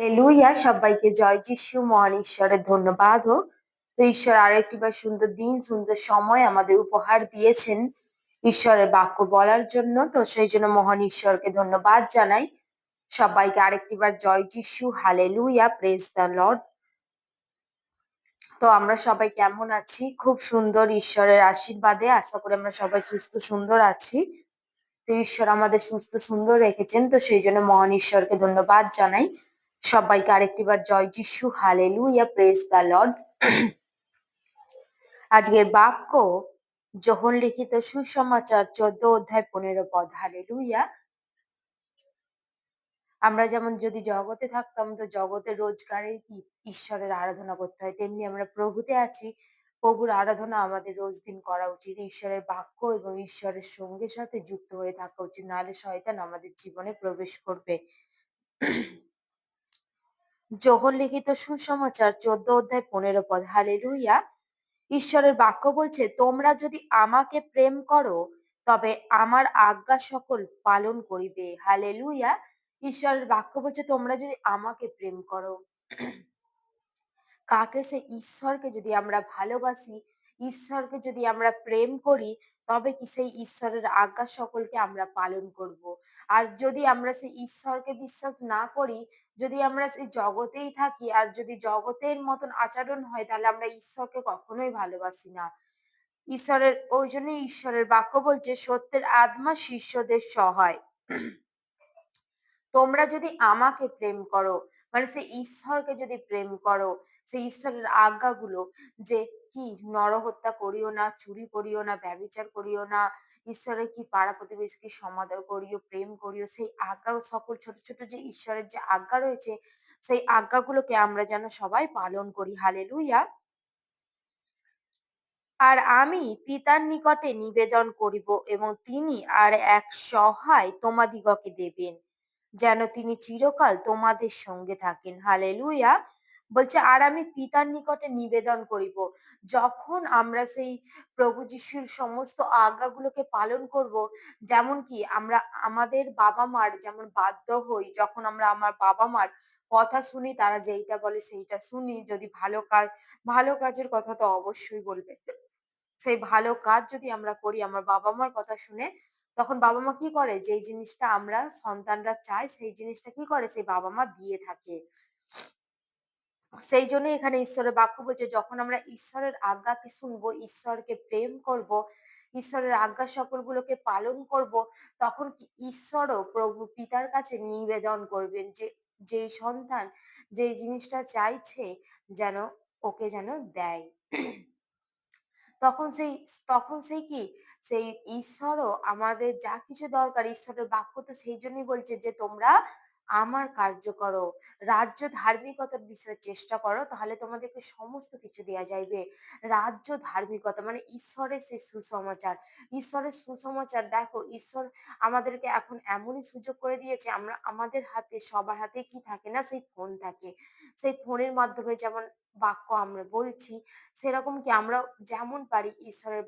Hallelujah! সবাইকে জয় যিশু মহান ঈশ্বরের ধন্যবাদ হোক। তো ঈশ্বর আরো একটিবার সুন্দর দিন, সুন্দর সময় আমাদের উপহার দিয়েছেন ঈশ্বরের বাক্য বলার জন্য। তো সেই জন্য মহান ঈশ্বরকে ধন্যবাদ জানাই। সবাইকে আরেকটিবার জয় Jishu, hallelujah, praise the Lord. তো আমরা সবাই কেমন আছি? খুব সুন্দর ঈশ্বরের আশীর্বাদে আশা করি আমরা সবাই সুস্থ সুন্দর আছি। তো ঈশ্বর আমাদের সুস্থ সুন্দর রেখেছেন, তো সেই জন্য মহান ঈশ্বরকে ধন্যবাদ জানাই। সবাইকে আরেকটিবার জয় Jishu, hallelujah, praise the Lord. আজকের বাক্য যোহন লিখিত সুসমাচার 14 অধ্যায় 15 পদ। হালেলুয়া! আমরা যেমন যদি জগতে থাকতাম তো জগতের রোজগারের কি ঈশ্বরের আরাধনা করতে হয়, তেমনি আমরা প্রভুতে আছি, প্রভুর আরাধনা আমাদের রোজ দিন করা উচিত। ঈশ্বরের বাক্য এবং ঈশ্বরের সঙ্গে সাথে যুক্ত হয়ে থাকা উচিত, নাহলে শয়তান আমাদের জীবনে প্রবেশ করবে। যোহন লিখিত সুসমাচার 14 অধ্যায় 15 পদ। হালেলুয়া! ঈশ্বরের বাক্য বলছে, তোমরা যদি আমাকে প্রেম করো তবে আমার আজ্ঞা সকল পালন করিবে। হালেলুয়া! ঈশ্বরের বাক্য বলছে, তোমরা যদি আমাকে প্রেম করো। কাকে? সে ঈশ্বরকে যদি আমরা ভালোবাসি, ঈশ্বরকে যদি আমরা প্রেম করি, তবে কি সেই ঈশ্বরের আজ্ঞা সকলকে আমরা পালন করব। আর যদি আমরা সেই ঈশ্বরকে বিশ্বাস না করি, যদি আমরা সেই জগতেই থাকি আর যদি জগতের মতন আচরণ হয়, তাহলে আমরা ঈশ্বরকে কখনোই ভালোবাসি না। ঈশ্বরের ওই জন্যই ঈশ্বরের বাক্য বলছে, সত্যের আত্মা শিষ্যদের সহায়। তোমরা যদি আমাকে প্রেম করো, মানে সেই ঈশ্বরকে যদি প্রেম করো, সেই ঈশ্বরের আজ্ঞাগুলো, যে কি নরহত্যা করিও না, চুরি করিও না, ব্যভিচার করিও না, ঈশ্বরের কি পাড়া প্রতিবেশীকে সমাদর করিও, প্রেম করিও, সেই আজ্ঞা সকল ছোট ছোট যে ঈশ্বরের যে আজ্ঞা রয়েছে, সেই আজ্ঞাগুলোকে আমরা যেন সবাই পালন করি। হালেলুয়া! আর আমি পিতার নিকটে নিবেদন করিব এবং তিনি আর এক সহায় তোমাদিগকে দেবেন, যেন তিনি চিরকাল তোমাদের সঙ্গে থাকেন। হালেলুয়া! বলছে, আর আমি পিতার নিকটে নিবেদন করিব। যখন আমরা সেই প্রভু যিশুর সমস্ত আজ্ঞাগুলোকে পালন করব, যেমন কি আমরা আমাদের বাবা মার যেমন বাধ্য হই, যখন আমরা আমার বাবা মার কথা শুনি, তারা যেইটা বলে সেইটা শুনি, যদি ভালো কাজ, ভালো কাজের কথা তো অবশ্যই বলবে, সেই ভালো কাজ যদি আমরা করি আমার বাবা-মার কথা শুনে, তখন বাবা-মা কি করে? যেই জিনিসটা আমরা সন্তানরা চায়, সেই জিনিসটা কি করে? সেই বাবা-মা দিয়ে থাকে। সেই জন্যই এখানে ঈশ্বরের বাক্য বলছে, যখন আমরা ঈশ্বরের আজ্ঞাকে শুনবো, ঈশ্বরকে প্রেম করব, ঈশ্বরের আজ্ঞা সকলগুলোকে পালন করব, তখন কি ঈশ্বরও প্রভু পিতার কাছে নিবেদন করবেন যে, যেই সন্তান যেই জিনিসটা চাইছে যেন ওকে যেন দেয়। তখন সেই তখন সেই কি সেই ঈশ্বরও আমাদের যা কিছু দরকার, ঈশ্বরের বাক্য তো সেই জন্যই বলছে যে, তোমরা আমার কার্য করো, রাজ্য ধার্মিকতার বিষয়ে চেষ্টা করো, তাহলে তোমাদেরকে সমস্ত কিছু দেয়া যাইবে। রাজ্য ধার্মিকতা মানে ঈশ্বরের সেই সুসমাচার, ঈশ্বরের সুসমাচার। দেখো, ঈশ্বর আমাদেরকে এখন এমনই সুযোগ করে দিয়েছে, আমরা আমাদের হাতে, সবার হাতে কি থাকে না, সেই ফোন থাকে। সেই ফোনের মাধ্যমে যেমন বাক্য আমরা বলছি, সেরকম কি আমরা যেমন পারি ঈশ্বরের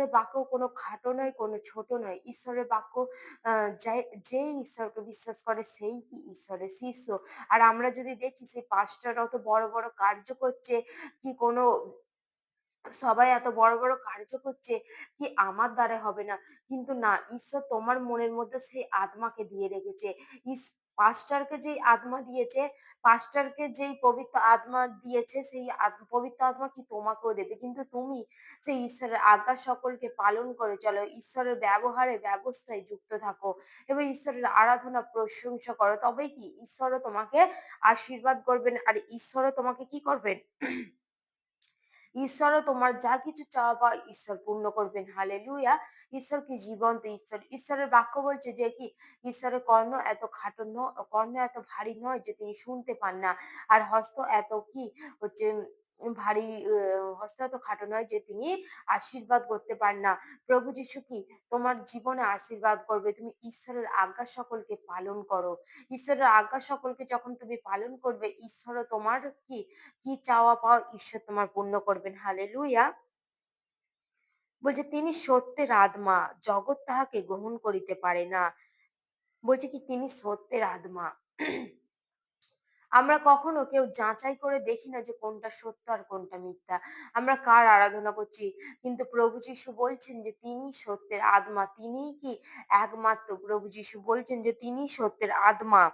বাক্য কোনো খাটো নয়, কোনো ছোট নয়। ঈশ্বরের বাক্য যে ঈশ্বরকে বিশ্বাস করে সেই কি ঈশ্বরের শিষ্য। আর আমরা যদি দেখি সেই পাস্টররা অত বড় বড় কার্য করছে, কি কোনো সবাই এত বড় বড় কার্য করছে, কি আমার দ্বারা হবে না। কিন্তু না, ঈশ্বর তোমার মনের মধ্যে সেই আত্মাকে দিয়ে রেখেছে। পাস্টারকে যেই আত্মা দিয়েছে, পাস্টারকে যেই পবিত্র আত্মা দিয়েছে, সেই পবিত্র আত্মা কি তোমাকেও দেবে। কিন্তু তুমি সেই ঈশ্বরের আজ্ঞা সকলকে পালন করে চলো, ঈশ্বরের ব্যবহারে ব্যবস্থায় যুক্ত থাকো এবং ঈশ্বরের আরাধনা প্রশংসা করো, তবেই কি ঈশ্বরও তোমাকে আশীর্বাদ করবেন আর ঈশ্বরও তোমাকে কি করবেন? ঈশ্বরও তোমার যা কিছু চাওয়া পাওয়া ঈশ্বর পূর্ণ করবেন। হালেলুয়া! ঈশ্বর কি জীবন্ত ঈশ্বর। ঈশ্বরের বাক্য বলছে যে কি, ঈশ্বরের কর্ণ এত ভারী নয় যে তিনি শুনতে পান না। আর হস্ত এত কি হচ্ছে ভারী, হস্ত এত খাটো নয় যে তিনি আশীর্বাদ করতে পারেন না। প্রভু যিশু কি তোমার জীবনে আশীর্বাদ করবে। তুমি ঈশ্বরের আজ্ঞা সকলকে পালন করো। ঈশ্বরের আজ্ঞা সকলকে যখন তুমি পালন করবে, ঈশ্বরও তোমার কি কি চাওয়া পাওয়া ঈশ্বর তোমার পূর্ণ করবেন। হালেলুয়া! বলছে, তিনি সত্যের আত্মা, জগৎ তাহাকে গ্রহণ করিতে পারে না। বলছে কি, তিনি সত্যের আত্মা। আমরা কখনো কেউ যাচাই করে দেখি না যে কোনটা সত্য আর কোনটা মিথ্যা। আমরা কার আরাধনা করছি। কিন্তু প্রভু যিশু বলছেন যে তিনিই সত্যের আত্মা। তিনিই কি একমাত্র প্রভু যিশু বলছেন যে তিনিই সত্যের আত্মা।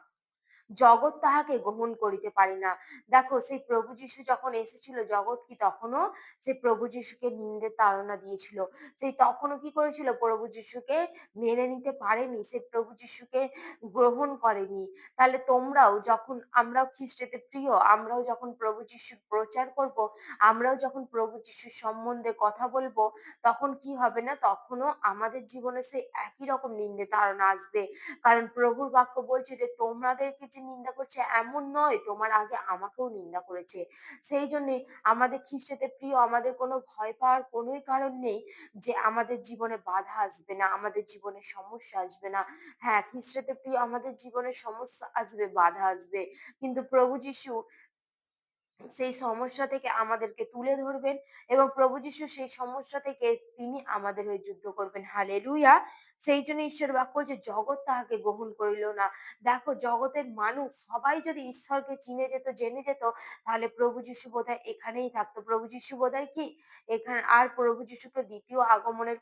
জগৎ তাহাকে গ্রহণ করিতে পারে না। দেখো সেই প্রভু যীশু যখন এসেছিল জগৎ কি তখনও সেই প্রভু যীশুকে নিন্দের তাড়না দিয়েছিল। সেই তখনও কি করেছিল? প্রভু যীশুকে মেনে নিতে পারেনি। সেই প্রভু যীশুকে গ্রহণ করেনি। তাহলে তোমরাও যখন আমরাও খ্রিস্টেতে প্রিয়, আমরাও যখন প্রভু যীশুর প্রচার করব, আমরাও যখন প্রভু যীশুর সম্বন্ধে কথা বলব, তখন কি হবে না? তখনও আমাদের জীবনে সেই একই রকম নিন্দে তাড়না আসবে। কারণ প্রভুর বাক্য বলছে যে তোমাদেরকে যে নিন্দা করছে এমন নয়, তোমার আগে আমাকেও নিন্দা করেছে। সেই জন্যে আমাদের খ্রিস্টেতে প্রিয়, আমাদের কোনো ভয় পাওয়ার কোনোই কারণ নেই যে আমাদের জীবনে বাধা আসবে না, আমাদের জীবনে সমস্যা আসবে না। হ্যাঁ, খ্রিস্টেতে প্রিয় আমাদের জীবনে সমস্যা আসবে, বাধা আসবে। কিন্তু প্রভু যিশু সেই সমস্যা থেকে আমাদেরকে তুলে ধরবেন এবং প্রভু যীশু সেই সমস্যা থেকে তিনি আমাদের হয়ে যুদ্ধ করবেন। হালেলুয়া! সেই জন্য ঈশ্বরের বাক্য যে জগৎ তাহাকে গ্রহণ করিল না। দেখো জগতের মানুষ সবাই যদি ঈশ্বরকে চিনে যেত, জেনে যেত, তাহলে প্রভু যীশু বোধহয় এখানেই থাকতো। প্রভু যীশু বোধহয় কি এখানে আর প্রভু যীশুকে দ্বিতীয় আগমনের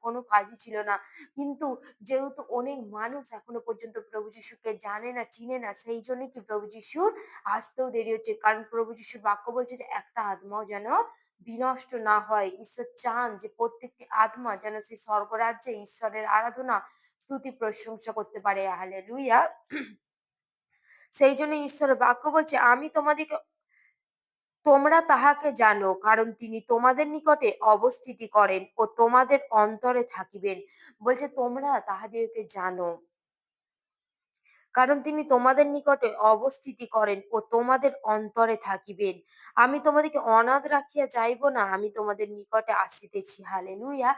কোনো কাজই ছিল না। কিন্তু যেহেতু অনেক মানুষ এখনো পর্যন্ত প্রভু যীশুকে জানে না, চিনে না, সেই জন্য কি প্রভু যীশুর আসতেও দেরি হচ্ছে। কারণ প্রভু যিশুর বাক্য বলছে যে একটা আত্মাও যেন বিনষ্ট না হয়। ঈশ্বর চান যে প্রত্যেকটি আত্মা যেন সেই স্বর্গরাজ্যে ঈশ্বরের আরাধনা, স্তুতি, প্রশংসা করতে পারে। হালেলুয়া! সেই জন্য ঈশ্বরের বাক্য বলছে, আমি তোমাদিকে তোমরা তাহাকে জানো, কারণ তিনি তোমাদের নিকটে অবস্থিতি করেন ও তোমাদের অন্তরে থাকিবেন। বলছে তোমরা তাহাদেরকে জানো। কারণ তিনি তোমাদের নিকটে অবস্থিতি করেন ও তোমাদের অন্তরে থাকিবেন। আমি তোমাদেরকে অনাথ রাখিয়া যাইব না, আমি তোমাদের নিকটে আসিতেছি। হালেলুয়া!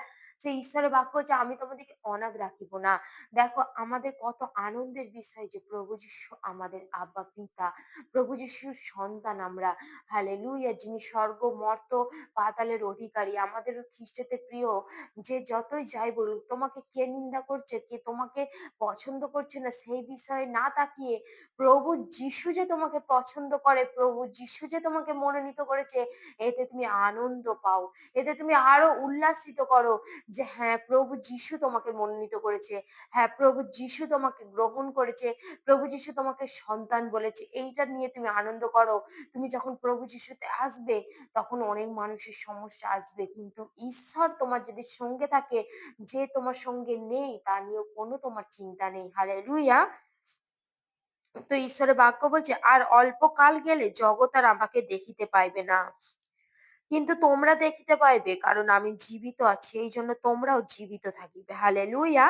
সেই ঈশ্বরের বাক্য হচ্ছে আমি তোমাদেরকে অনাথ রাখিব না। দেখো আমাদের কত আনন্দের বিষয় যে প্রভু যীশু আমাদের আব্বা পিতা। প্রভু যীশুর সন্তান আমরা। হালেলুয়া! যিনি স্বর্গ, মর্ত, পাতালের অধিকারী। আমাদের খ্রিস্টেতে প্রিয় যে যতই যাই বলুক, তোমাকে কে নিন্দা করছে, কে তোমাকে পছন্দ করছে না সেই বিষয়ে না তাকিয়ে প্রভু যিশু যে তোমাকে পছন্দ করে, প্রভু যিশু যে তোমাকে মনোনীত করেছে, এতে তুমি আনন্দ পাও। এতে তুমি আরো উল্লাসিত করো যে হ্যাঁ, প্রভু যিশু তোমাকে মনোনীত করেছে। হ্যাঁ, প্রভু যিশু তোমাকে গ্রহণ করেছে। প্রভু যিশু তোমাকে সন্তান বলেছে। এইটা নিয়ে তুমি আনন্দ করো। তুমি যখন প্রভু যিশুতে আসবে, তখন অনেক মানুষের সমস্যা আসবে। কিন্তু ঈশ্বর তোমার যদি সঙ্গে থাকে, যে তোমার সঙ্গে নেই তা নিয়েও কোনো তোমার চিন্তা নেই। হালেলুয়া! তো ঈশ্বরের বাক্য বলছে, আর অল্প কাল গেলে জগৎ আর আমাকে দেখিতে পাইবে না। কিন্তু তোমরা দেখিতে পাইবে, কারণ আমি জীবিত আছি। এইজন্য তোমরাও জীবিত থাকিবে। হালেলুয়া!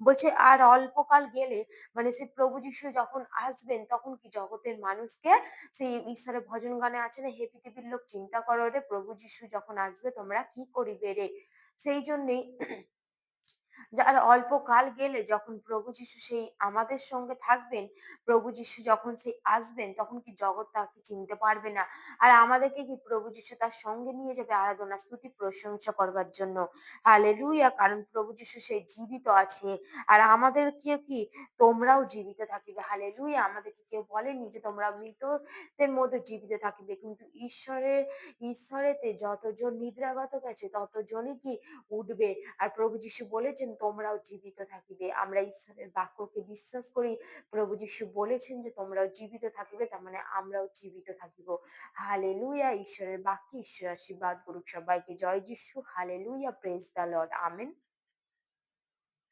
বলছে আর অল্পকাল গেলে মানে সেই প্রভু যীশু যখন আসবেন তখন কি জগতের মানুষকে সেই ঈশ্বরের ভজন গানে আছে না, হে পৃথিবীর লোক চিন্তা করো রে, প্রভু যীশু যখন আসবে তোমরা কি করিবে রে। সেই জন্যেই যার অল্প কাল গেলে যখন প্রভু যীশু সেই আমাদের সঙ্গে থাকবেন, প্রভু যীশু যখন সেই আসবেন তখন কি জগৎ তাকে চিনতে পারবে না। আর আমাদেরকে কি প্রভু যীশু তার সঙ্গে নিয়ে যাবে আরাধনা, স্তুতি, প্রশংসা করবার জন্য। হালেলুয়া! কারণ প্রভু যীশু সেই জীবিত আছে। আর আমাদেরকে কি তোমরাও জীবিত থাকিবে। হালেলুয়া! আমাদেরকে কেউ বলেনি যে তোমরা মৃতদের মধ্যে জীবিত থাকিবে। কিন্তু ঈশ্বরেতে যতজন নিদ্রাগত গেছে ততজনই কি উঠবে। আর প্রভু যীশু বলেছেন তোমরাও জীবিত থাকিবে। আমরা ঈশ্বরের বাক্যকে বিশ্বাস করি। প্রভু যীশু বলেছেন যে তোমরাও জীবিত থাকিবে, তার মানে আমরাও জীবিত থাকিব। হালেলুয়া! ঈশ্বরের বাক্যে ঈশ্বর আশীর্বাদ করুক সবাইকে। জয় Jishu. Hallelujah! Praise the Lord. Amen.